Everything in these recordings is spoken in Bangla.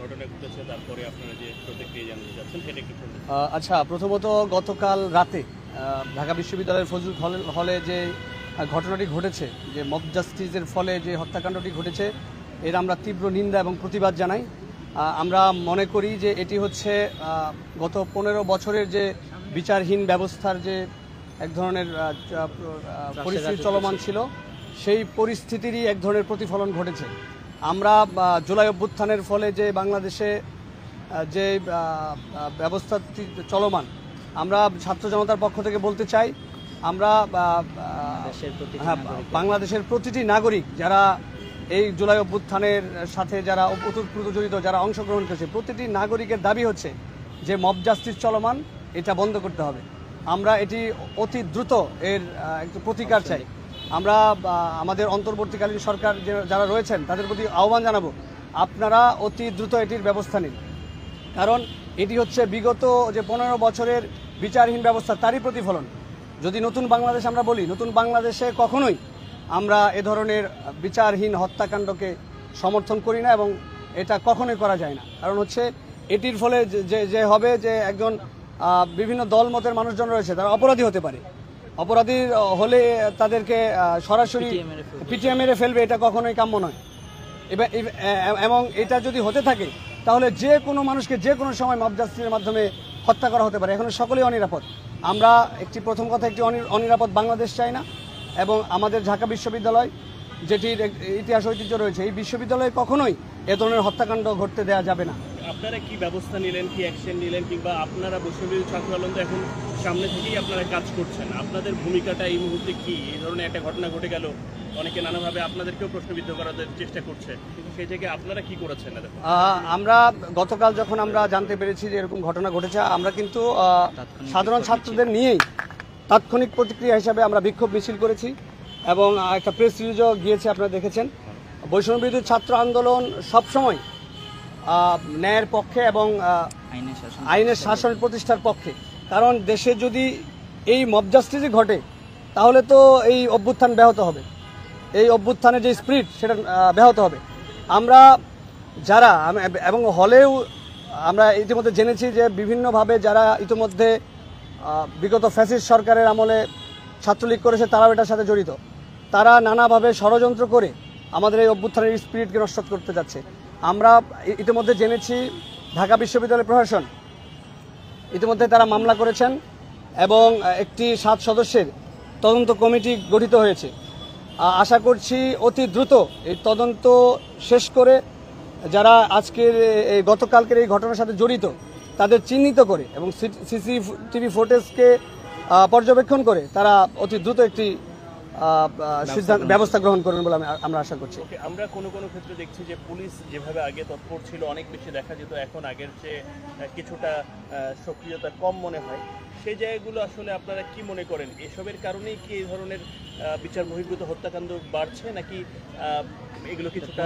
ঘটনা ঘটেছে তারপরে আপনারা যে প্রতিক্রিয়া জানতে চাচ্ছেন সেটা একটু শুনুন। আচ্ছা, প্রথমত গতকাল রাতে ঢাকা বিশ্ববিদ্যালয়ের ফজলুল হলে যে ঘটনাটি ঘটেছে, যে মব জাস্টিসের ফলে যে হত্যাকাণ্ডটি ঘটেছে, এর আমরা তীব্র নিন্দা এবং প্রতিবাদ জানাই। আমরা মনে করি যে এটি হচ্ছে গত 15 বছরের যে বিচারহীন ব্যবস্থার যে এক ধরনের পরিস্থিতি চলমান ছিল, সেই পরিস্থিতিরই এক ধরনের প্রতিফলন ঘটেছে। আমরা জুলাই অভ্যুত্থানের ফলে যে বাংলাদেশে যে ব্যবস্থাটি চলমান, আমরা ছাত্র জনতার পক্ষ থেকে বলতে চাই, আমরা বাংলাদেশের প্রতিটি নাগরিক যারা এই জুলাই অভ্যুত্থানের সাথে যারা ওতপ্রোত জড়িত, যারা অংশগ্রহণ করেছে, প্রতিটি নাগরিকের দাবি হচ্ছে যে মব জাস্টিস চলমান, এটা বন্ধ করতে হবে। আমরা এটি অতি দ্রুত এর একটু প্রতিকার চাই। আমরা আমাদের অন্তর্বর্তীকালীন সরকার যারা রয়েছেন তাদের প্রতি আহ্বান জানাবো, আপনারা অতি দ্রুত এটির ব্যবস্থা নিন। কারণ এটি হচ্ছে বিগত যে 15 বছরের বিচারহীন ব্যবস্থা, তারই প্রতিফলন। যদি নতুন বাংলাদেশ আমরা বলি, নতুন বাংলাদেশে কখনোই আমরা এ ধরনের বিচারহীন হত্যাকাণ্ডকে সমর্থন করি না এবং এটা কখনোই করা যায় না। কারণ হচ্ছে এটির ফলে যে হবে যে একজন বিভিন্ন দলমতের মানুষজন রয়েছে, তারা অপরাধী হতে পারে। অপরাধী হলে তাদেরকে সরাসরি পিটিয়ে মেরে ফেলবে, এটা কখনোই কাম্য নয়। এবং এটা যদি হতে থাকে তাহলে যে কোনো মানুষকে যে কোনো সময় মব জাস্টিসের মাধ্যমে হত্যা করা হতে পারে। এখন সকলেই অনিরাপদ। আমরা প্রথম কথা একটি অনিরাপদ বাংলাদেশ চাই না। এবং আমাদের ঢাকা বিশ্ববিদ্যালয়, যেটির ইতিহাস ঐতিহ্য রয়েছে, এই বিশ্ববিদ্যালয়ে কখনোই এ ধরনের হত্যাকাণ্ড ঘটতে দেওয়া যাবে না। আপনারা কি ব্যবস্থা নিলেন, কি অ্যাকশন নিলেন, কিংবা আপনারা বিশ্ববিদ্যালয় ছাত্র আন্দোলন তো এখন সামনে থেকেই আপনারা কাজ করছেন, আপনাদের ভূমিকাটা এই মুহূর্তে কি? এই ধরনের একটা ঘটনা ঘটে গেল, অনেকে নানাভাবে আপনাদেরকেও প্রশ্নবিদ্ধ করার চেষ্টা করছে, সেই থেকে আপনারা কি করেছেন? আমরা গতকাল যখন আমরা জানতে পেরেছি যে এরকম ঘটনা ঘটেছে, আমরা কিন্তু সাধারণ ছাত্রদের নিয়েই তাৎক্ষণিক প্রতিক্রিয়া হিসাবে আমরা বিক্ষোভ মিছিল করেছি এবং একটা প্রেস রিলিজও গিয়েছে, আপনারা দেখেছেন। বৈষম্যবিরোধী ছাত্র আন্দোলন সবসময় ন্যায়ের পক্ষে এবং আইনের শাসন প্রতিষ্ঠার পক্ষে। কারণ দেশে যদি এই মব জাস্টিসই ঘটে তাহলে তো এই অভ্যুত্থান ব্যাহত হবে, এই অভ্যুত্থানের যে স্পিরিট সেটা ব্যাহত হবে। আমরা যারা এবং হলেও আমরা ইতিমধ্যে জেনেছি যে বিভিন্নভাবে যারা ইতিমধ্যে বিগত ফ্যাসিস্ট সরকারের আমলে ছাত্রলীগ করেছে, তারাও এটার সাথে জড়িত। তারা নানাভাবে ষড়যন্ত্র করে আমাদের এই অভ্যুত্থানের স্পিরিটকে নষ্ট করতে যাচ্ছে। আমরা ইতিমধ্যে জেনেছি ঢাকা বিশ্ববিদ্যালয় প্রশাসন ইতিমধ্যে তারা মামলা করেছেন এবং একটি 7 সদস্যের তদন্ত কমিটি গঠিত হয়েছে। আশা করছি অতি দ্রুত এই তদন্ত শেষ করে যারা আজকের এই গতকালকের এই ঘটনার সাথে জড়িত তাদের চিহ্নিত করে এবং সিসিটিভি ফুটেজকে পর্যবেক্ষণ করে তারা অতি দ্রুত একটি ব্যবস্থা গ্রহণ করবেন বলে আমরা আশা করছি। আমরা কোনো ক্ষেত্রে দেখছি যে পুলিশ যেভাবে আগে তৎপর ছিল, অনেক বেশি দেখা যেত, এখন আগের চেয়ে কিছুটা সক্রিয়তা কম মনে হয়। সেই জায়গাগুলো আসলে আপনারা কি মনে করেন, এসবের কারণেই কি এই ধরনের বিচার বহির্ভূত হত্যাকাণ্ড বাড়ছে, নাকি এগুলো কিছুটা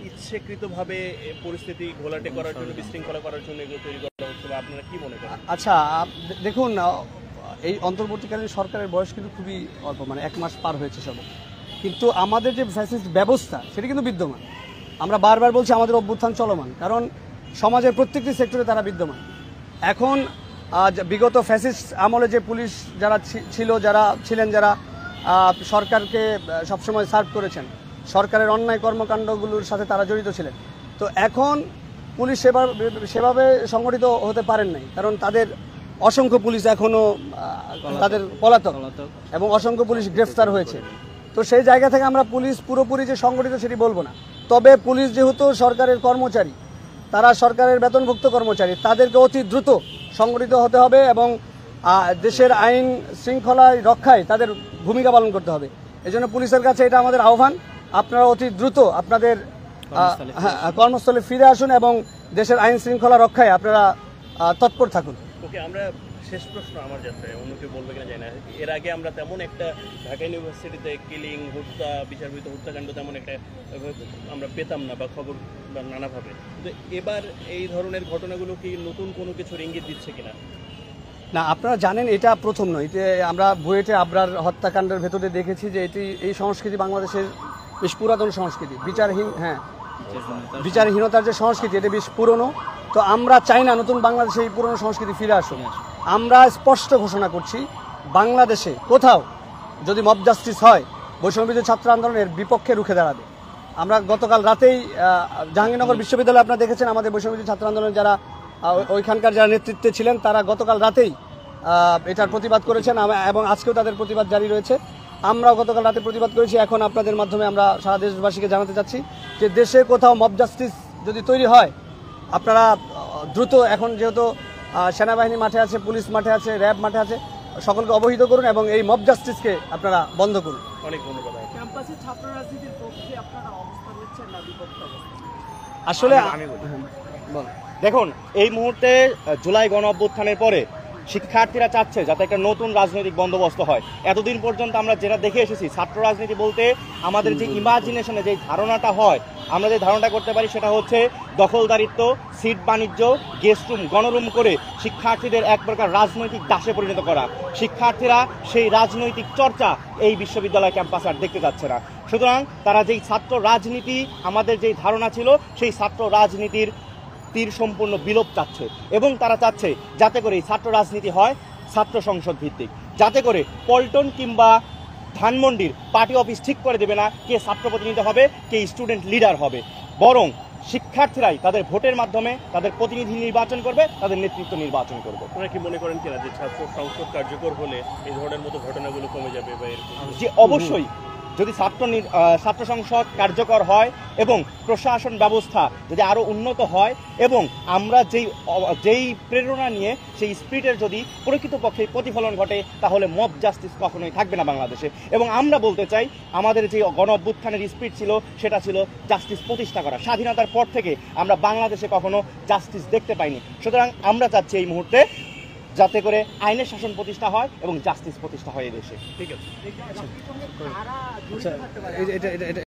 ইচ্ছাকৃতভাবে পরিস্থিতি ঘোলাটে করার জন্য, বিশৃঙ্খলা করার জন্য এগুলো তৈরি করা হচ্ছে, বা আপনারা কি মনে করেন? আচ্ছা, দেখুন, এই অন্তর্বর্তীকালীন সরকারের বয়স কিন্তু খুবই অল্প, মানে 1 মাস পার হয়েছে সবে, কিন্তু আমাদের যে ফ্যাসিস্ট ব্যবস্থা সেটা কিন্তু বিদ্যমান। আমরা বারবার বলছি আমাদের অভ্যুত্থান চলমান, কারণ সমাজের প্রত্যেকটি সেক্টরে তারা বিদ্যমান। এখন বিগত ফ্যাসিস্ট আমলে যে পুলিশ যারা ছিলেন, যারা সরকারকে সবসময় সার্ভ করেছেন, সরকারের অন্যায় কর্মকাণ্ডগুলোর সাথে তারা জড়িত ছিলেন, তো এখন পুলিশ সেভাবে সংগঠিত হতে পারেন নাই, কারণ তাদের অসংখ্য পুলিশ এখনও তাদের পলাতক এবং অসংখ্য পুলিশ গ্রেফতার হয়েছে। তো সেই জায়গা থেকে আমরা পুলিশ পুরোপুরি যে সংগঠিত সেটি বলবো না, তবে পুলিশ যেহেতু সরকারের কর্মচারী, তারা সরকারের বেতনভুক্ত কর্মচারী, তাদেরকে অতি দ্রুত সংগঠিত হতে হবে এবং দেশের আইন শৃঙ্খলা রক্ষায় তাদের ভূমিকা পালন করতে হবে। এজন্য পুলিশের কাছে এটা আমাদের আহ্বান, আপনারা অতি দ্রুত আপনাদের কর্মস্থলে ফিরে আসুন এবং দেশের আইন শৃঙ্খলা রক্ষায় আপনারা তৎপর থাকুন। ওকে, আমরা শেষ প্রশ্ন আমার যাত্রায়, অন্য কেউ বলবে কিনা জানি না, এর আগে আমরা তেমন একটা ঢাকা ইউনিভার্সিটিতে কিলিং, হত্যা, বিচারবহির্ভূত হত্যাকাণ্ড তেমন একটা আমরা পেতাম না বা খবর বা নানাভাবে, কিন্তু এবার এই ধরনের ঘটনাগুলো কি নতুন কোনো কিছুর ইঙ্গিত দিচ্ছে কিনা? না, আপনারা জানেন এটা প্রথম নয়। আমরা বুয়েটে আবরার হত্যাকাণ্ডের ভেতরে দেখেছি যে এই সংস্কৃতি বাংলাদেশের বেশ পুরাতন সংস্কৃতি, বিচারহীন বিচারহীনতার যে সংস্কৃতি এটা বেশ পুরনো। তো আমরা চাই না নতুন বাংলাদেশে এই পুরনো সংস্কৃতি ফিরে আসুক। আমরা স্পষ্ট ঘোষণা করছি, বাংলাদেশে কোথাও যদি মব জাস্টিস হয়, বৈষম্যবিরোধী ছাত্র আন্দোলনের বিপক্ষে রুখে দাঁড়াবে। আমরা গতকাল রাতেই জাহাঙ্গীরনগর বিশ্ববিদ্যালয়ে আপনারা দেখেছেন আমাদের বৈষম্যবিরোধী ছাত্র আন্দোলনের যারা ওইখানকার যারা নেতৃত্বে ছিলেন তারা গতকাল রাতেই এটার প্রতিবাদ করেছেন এবং আজকেও তাদের প্রতিবাদ জারি রয়েছে। আমরাও গতকাল রাতে প্রতিবাদ করেছি। এখন আপনাদের মাধ্যমে আমরা সারা দেশবাসীকে জানাতে চাচ্ছি যে দেশে কোথাও মব জাস্টিস যদি তৈরি হয়, আপনারা দ্রুত, এখন যেহেতু সেনাবাহিনী মাঠে আছে, পুলিশ মাঠে আছে, র্যাব মাঠে আছে, সকলকে অবহিত করুন এবং এই মব জাস্টিসকে আপনারা বন্ধ করুন। অনেক ধন্যবাদ। ক্যাম্পাসে ছাত্র রাজনীতির পক্ষে আপনারা অবস্থান নিচ্ছেন না বিপক্ষে অবস্থান? আসলে দেখুন, এই মুহূর্তে জুলাই গণ অভ্যুত্থানের পরে শিক্ষার্থীরা চাচ্ছে যাতে একটা নতুন রাজনৈতিক বন্দোবস্ত হয়। এতদিন পর্যন্ত আমরা যেটা দেখে এসেছি, ছাত্র রাজনীতি বলতে আমাদের যে ইমাজিনেশনে যে ধারণাটা হয়, আমরা যে ধারণাটা করতে পারি সেটা হচ্ছে দখলদারিত্ব, সিট বাণিজ্য, গেস্ট রুম, গণরুম করে শিক্ষার্থীদের এক প্রকার রাজনৈতিক দাসে পরিণত করা। শিক্ষার্থীরা সেই রাজনৈতিক চর্চা এই বিশ্ববিদ্যালয় ক্যাম্পাসে আর দেখতে যাচ্ছে না। সুতরাং তারা যেই ছাত্র রাজনীতি, আমাদের যেই ধারণা ছিল, সেই ছাত্র রাজনীতির তীর সম্পূর্ণ বিলোপ চাচ্ছে এবং তারা চাচ্ছে যাতে করে এই ছাত্র রাজনীতি হয় ছাত্র সংসদ ভিত্তিক, যাতে করে পল্টন কিংবা ধানমন্ডির পার্টি অফিস ঠিক করে দেবে না কে ছাত্র প্রতিনিধি হবে, কে স্টুডেন্ট লিডার হবে, বরং শিক্ষার্থীরাই তাদের ভোটের মাধ্যমে তাদের প্রতিনিধি নির্বাচন করবে, তাদের নেতৃত্ব নির্বাচন করবে। আপনারা কি মনে করেন কিনা যে ছাত্র সংসদ কার্যকর হলে এই ধরনের মতো ঘটনাগুলো কমে যাবে বা এরকম? যে অবশ্যই, যদি ছাত্র সংসদ কার্যকর হয় এবং প্রশাসন ব্যবস্থা যদি আরও উন্নত হয় এবং আমরা যেই প্রেরণা নিয়ে সেই স্পিরিটের যদি প্রকৃতপক্ষে প্রতিফলন ঘটে, তাহলে মব জাস্টিস কখনোই থাকবে না বাংলাদেশে। এবং আমরা বলতে চাই, আমাদের যে গণ অভ্যুত্থানের স্পিরিট ছিল সেটা ছিল জাস্টিস প্রতিষ্ঠা করা। স্বাধীনতার পর থেকে আমরা বাংলাদেশে কখনো জাস্টিস দেখতে পাইনি। সুতরাং আমরা চাচ্ছি এই মুহূর্তে যাতে করে আইনের শাসন প্রতিষ্ঠা হয় এবং জাস্টিস প্রতিষ্ঠা হয় এই দেশে। ঠিক আছে। কারা জড়িত থাকতে পারে?